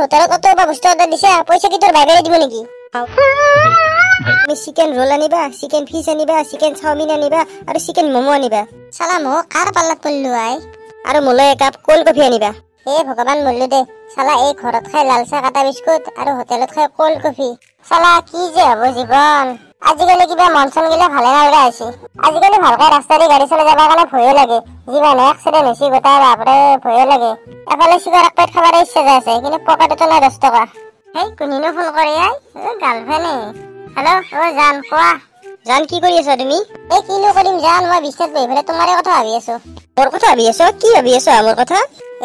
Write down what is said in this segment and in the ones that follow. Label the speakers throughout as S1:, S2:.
S1: হোটেলত অত বস্তু অৰ্ডাৰ দিছা পইচা কি তোৰ বাইৰে দিব নেকি তুমি চিকেন ৰোল আনিবা চিকেন ফিশ আনিবা চিকেন চাওমিন আনিবা আৰু চিকেন মমো আনিবা সালা মো কাৰ পাল্লাত পল্লু আই আৰু মোলৈ একাপ কোল্ড কফি আনিবা হে ভগৱান মল্লু দে সালা এই ঘৰত খাই লাল চাহ কাটা বিস্কুট আৰু হোটেলত খাই কোল্ড কফি সালা কি যে হ'ব জীৱন আজিকালি কিবা মনচন গিলা ভালে নালগা আছে আজিকালি ভালকৈ ৰাস্তাৰে গাড়ী চলাই যাবৰ কাৰণে ভয় লাগে যিমানে এক্সিডেণ্ট হৈছে গোটাই বাপৰে ভয় লাগে এফালে চিগাৰ এক পেট খাবৰ ইচ্ছা যায় আছে কিন্তু পকেটতো নাই 10 টকা হেই কোনিনো ফোন কৰে আই গাৰ্লফ্ৰেণ্ডে হেল্ল' অ জান কোৱা জান কি কৰি আছা তুমি এই কিনো কৰিম জান মই বিশ্বত বহি পেলাই তোমাৰে কথা ভাবি আছো মোৰ কথা ভাবি আছো কি ভাবি আছো মোৰ কথা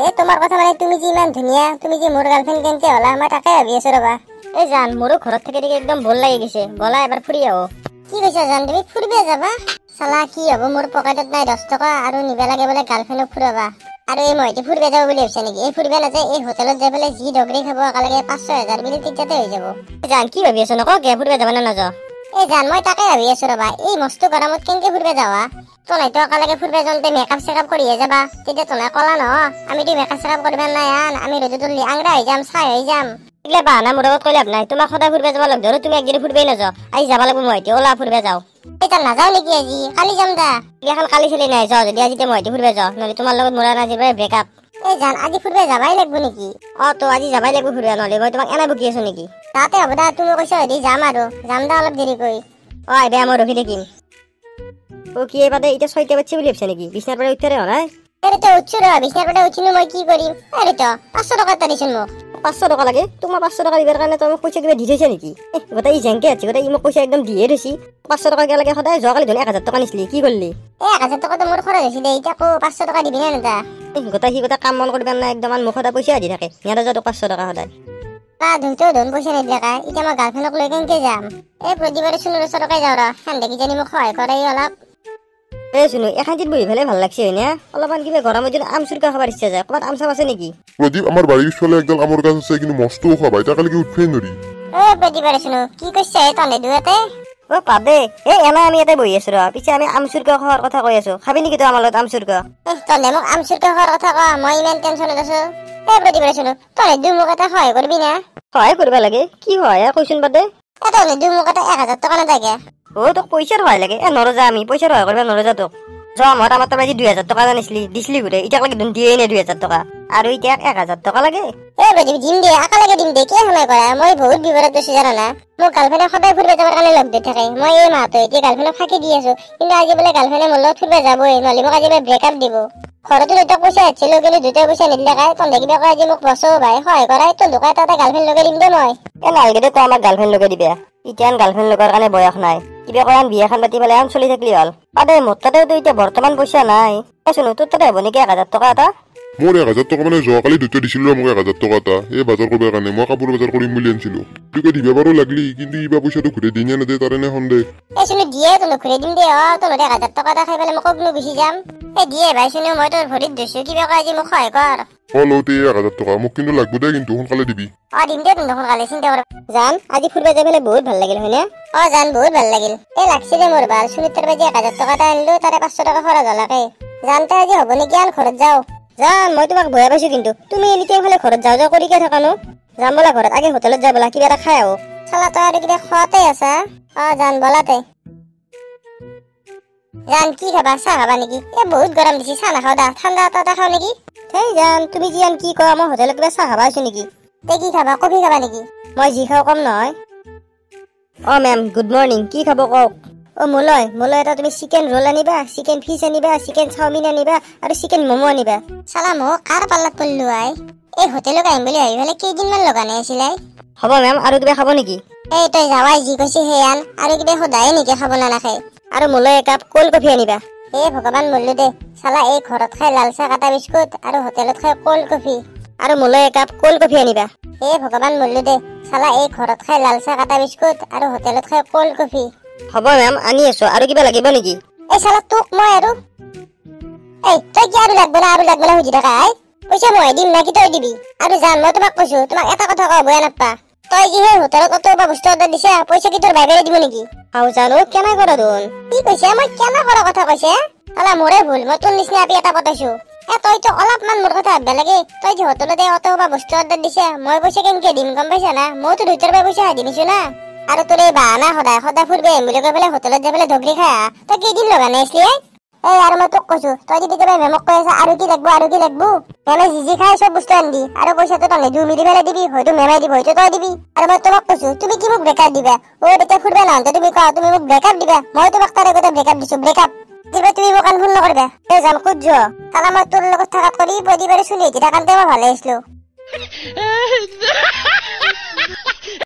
S1: এই তোমাৰ কথা মানে তুমি যি ইমান ধুনীয়া তুমি যি মোৰ গাৰ্লফ্ৰেণ্ড কেনেকে হলা মই তাকে ভাবি আছো ৰবা এই জান মোৰো ঘৰত থাকি থাকি একদম ভল লাগি গৈছে বলা এবাৰ ফুৰি আহো কি কৈছা জান তুমি ফুৰিব যাবা সালা কি হ'ব মোৰ পকেটত নাই 10 টকা আৰু নিবা লাগে বোলে গাৰ্লফ্ৰেণ্ডক ফুৰাবা আৰু এই মইতে ফুৰিব যাব বুলি ভাবিছা নেকি এই ফুৰিব নাযায় এই হোটেলত যাই পেলাই যি ডগৰি খাব একেলগে 5-6 হাজাৰ বুলি তিতাতে হৈ যাব জান কি ভাবি আছো নক কে ফুৰিব যাবা না নাযাও এই জান মই তাকে ভাবি আছো ৰবা এই মস্ত গৰমত কেনেকে ফুৰিব যাৱা তো নাইতো একেলগে ফুৰিব যাওঁতে মেকআপ চেকআপ কৰিয়ে যাবা তেতিয়া তো নাই কলা নহ আমিতো মেকআপ চেকআপ কৰিব নাই আন আমি ৰ'দত আংৰা হৈ যাম চাই হৈ যাম এগলা বাহানা মোৰ লগত কইলাব নাই তোমাক সদায় ফুৰিব যাব লাগ ধৰো তুমি একদিন ফুৰিবই নাযাও আজি যাব লাগব মইতে ওলা ফুৰিব যাও এটা নাযাও নেকি আজি কালি যাম দা এখন কালি চলি নাই যাও যদি আজি মইতে ফুৰিব যাও নহলে তোমাৰ লগত মোৰা না যিবাই ব্ৰেকআপ এই জান আজি ফুৰিব যাবাই লাগব নেকি তো আজি যাবাই লাগব ফুৰিব নহলে মই তোমাক এনা বকি আছো নেকি তাতে হ'ব দা তুমি কৈছা যদি যাম আৰু যাম দা অলপ দেৰি কৰি আইবে মই ৰখি থাকিম কি এবারে এটা 6টা বাজছে বলি ভাবছে নাকি বিছনার পরে উঠতে রে না আরে তো উঠছ রে বিছনার পরে উঠিনো মই কি করিম আরে তো 500 টাকা তারিছেন মোক 500 টাকা লাগে তোমার 500 টাকা দিবার কারণে তুমি পয়সা কিবা দি দিছে নাকি গোটা ই জেংকে আছে গোটা ই মোক পয়সা একদম দিয়ে দিছি 500 টাকা লাগে সদায় জকালি ধনে 1000 টাকা নিছলি কি করলি 1000 টাকা তো মোর খরচ হইছে দে এটা কো 500 টাকা দিবি না তা গোটা হি গোটা কাম মন করবা না একদম মুখটা পয়সা দি থাকে ইয়াতে যত 500 টাকা সদায় তা ধুইতো ধন পয়সা নাই দেখা এটা মই গার্লফ্রেন্ডক লৈ কেনকে যাম এই প্রতিবারে 100 টাকা যাও রা হান দেখি জানি মোক সহায় করাই অলপ এই শুনো এখানটিত বহি ফেলে ভাল লাগছে হয়না অলপমান কিবা গরমের দিন আম চুরকা খাবার ইচ্ছা যায় কত আম চাম আছে নাকি
S2: প্রদীপ আমার বাড়ির পিছলে একদম আমৰ গাছ আছে কিন্তু মস্ত খাবা এটা কালি কি উঠফেই নৰি
S1: ও প্রতিবারে শুনো কি কইছে তনে দুয়াতে ও পাবে এনা আমি এতে বহি আছো ৰ পিছে আমি আম চুরকা খাওয়ার কথা কই আছো খাবি নেকি তো আমার লগত আম চুরকা তনে মোক আম চুরকা খাওয়ার কথা কয় মই ইমান টেনশনত আছো প্রতিবারে শুনো তনে দুই মোক এটা সহায় করবি না সহায় করবা লাগে কি হয় কইছুন বাদে তনে দুই মোক এটা 1000 টাকা না থাকে ও তোক পয়সার হয় লাগে নরজা আমি পয়সার হয় করবা নরজা তোক জমত আমার তো 2000 টাকা জানিছলি দিছলি ঘুরে ইটা লাগে দুন দিয়ে নে 2000 টাকা আর ইটা 1000 টাকা লাগে বেদি দিম দে আকা লাগে দিম দে কে সময় করা মই বহুত বিপদত বসে জানা না মোৰ গার্লফ্রেন্ড সদায় ফুরবে যাবার কারণে লগ দে থাকে মই এই মাহতো এটি গার্লফ্রেন্ড ফাঁকি দি আছো কিন্তু আজি বলে গার্লফ্রেন্ডে মোর লগত ফুরবে যাবই নলি মোক আজি ব্রেকআপ দিব ঘরতে দুটা পয়সা আছিল গেলে দুটা পয়সা নিদিলে কাই তন দেখিবা কয় আজি মোক বসো ভাই হয় করাই তো দোকান তাতে গার্লফ্রেন্ড লগে দিম দে মই নালগে দে তো আমার গার্লফ্রেন্ড লগে দিবে ইটান গার্লফ্রেন্ড লগৰ কাৰণে বয়স নাই কিবা কয়ান বিয়াখন পাতি পেলাই আন চলি থাকলি হল আদে মোর তাতে তো এটা বর্তমান পয়সা নাই শুনো তোর তাতে হব নাকি 1000 টাকা এটা
S2: মোৰ 1000 টাকা মানে যোৱাকালি দুটা দিছিলো মোক 1000 টাকা এটা এই বাজাৰ কৰিবৰ কাৰণে মই কাপোৰ বাজাৰ কৰিম বুলি আনিছিলো তুই দিবা বাৰো লাগলি কিন্তু ইবা পইচাটো ঘুরে দিন না দে তারে না হন্দে শুনো দিয়ে তো ঘুরে দিম দে তো 1000 টাকা এটা খাই পেলে মোক গলো গুছি যাম দিয়ে ভাই শুনো মই তোর ভৰিত দিছো কিবা কয় আজি মোক সহায় কৰ লওতে 1000 টাকা মোক কিন্তু লাগব দে কিন্তু সোনকালে দিবি দিম দে তুমি সোনকালে চিন্তা কৰ জান আজি ফুরবে যাবেলে বহুত ভাল লাগিল হয়নে জান বহুত ভাল লাগিল এই লাগছে দে মোর ভাল সুনিতার বাজি 1000 টাকা আনলো তারে 500 টাকা খরচ হলাকে জানতে আজি হব নাকি আন খরচ যাও জান মই তোমাক ভয় পাইছো কিন্তু তুমি এনিতে ফালে ঘৰত যাও যাও কৰি কে থাকা নো যাম বলা ঘৰত আগে হোটেলত যাই বলা কিবা এটা খাই আও চালা তই আৰু কিবা খোৱাতে আছা জান বলাতে জান কি খাবা চাহ খাবা নেকি বহুত গৰম দিছি চাহ নাখাও দা ঠাণ্ডা এটা খাও নেকি হেই জান তুমি যি আন কি কোৱা মই হোটেলত কিবা চাহ খাবা আছো নেকি তে কি খাবা কফি খাবা নেকি মই যি খাও কম নহয় মেম গুড মর্নিং কি খাব কক মোলৈ এটা তুমি চিকেন ৰোল আনিবা চিকেন ফিশ আনিবা চিকেন চাওমিন আনিবা আৰু চিকেন মমো আনিবা সালা মো কাৰ পাল্লাত পল্লু আই এই হোটেলত আহিম বুলি ভাবি ফেলে কেইদিনমান লগানে আছিলাই হ'ব মেম আৰু কিবা খাব নেকি এই তই যাৱাই যি কৈছে হে আন আৰু কিবা সদায় নেকি খাব না নাখায় আৰু মোলৈ একাপ কোল্ড কফি আনিবা হে ভগৱান মল্লু দে সালা এই ঘৰত খাই লাল চাহ কাটা বিস্কুট আৰু হোটেলত খাই কোল্ড কফি আৰু মোলৈ একাপ কোল্ড কফি আনিবা হে ভগৱান মল্লু দে সালা এই ঘৰত খাই লাল চাহ কাটা বিস্কুট আৰু হোটেলত খাই কোল্ড কফি হ'ব মেম আনি আছো আৰু কিবা লাগিব নেকি এই সালা তোক মই আৰু এই তই কি আৰু লাগব না হুজি থাকা আই পইচা মই দিম নাকি তই দিবি আৰু জান মই তোমাক কৈছো তোমাক এটা কথা কওঁ বয়া নাপা তই যি হে হোটেলত অত বস্তু অৰ্ডাৰ দিছা পইচা কি তোৰ বাইৰে দিব নেকি জানো কেনে কৰা দোন কি কৈছে মই কেনে কৰা কথা কৈছে আলা মোৰে ভুল মই তোৰ নিচিনা আপি এটা পতাইছো
S1: তইতো অলপমান মোৰ কথা ভাববা লাগে তই যে হোটেলতে অত বা বস্তু অৰ্ডাৰ দিছে মই পইচা কেনেকে দিম গম পাইছা না মইতো দুইটাৰ পৰা পইচা দি দিছো না আৰু তোৰ এই বাহানা সদায় সদায় ফুৰিব আহিম বুলি কৈ পেলাই হোটেলত যাই পেলাই ধগৰি খাই তই কেইদিন লগা নাছিলি এই আৰু মই তোক কৈছো তই যদি কিবা মেমক কৈ আছা আৰু কি লাগবো মেমে যি খাই চব বস্তু আনি আৰু পইচাটো তই নিদিও মিলি পেলাই দিবি হয়তো মেমাই দিব হয়তো তই দিবি আৰু মই তোমাক কৈছো তুমি কি মোক ব্ৰেকআপ দিবা তেতিয়া ফুৰিবা নহওঁতে তুমি কোৱা তুমি মোক ব্ৰেকআপ দিবা মই তোমাক তাৰে আগতে ব্ৰেকআপ দিছো ব্ৰেকআপ দিবা তুমি মোক ফোন নকৰিবা এই যাম ক'ত যোৱা কালা মই তোৰ লগত থাকাত কৰি প্ৰতিবাৰে চলি এতিয়া কাৰণতে মই ভালে আছিলো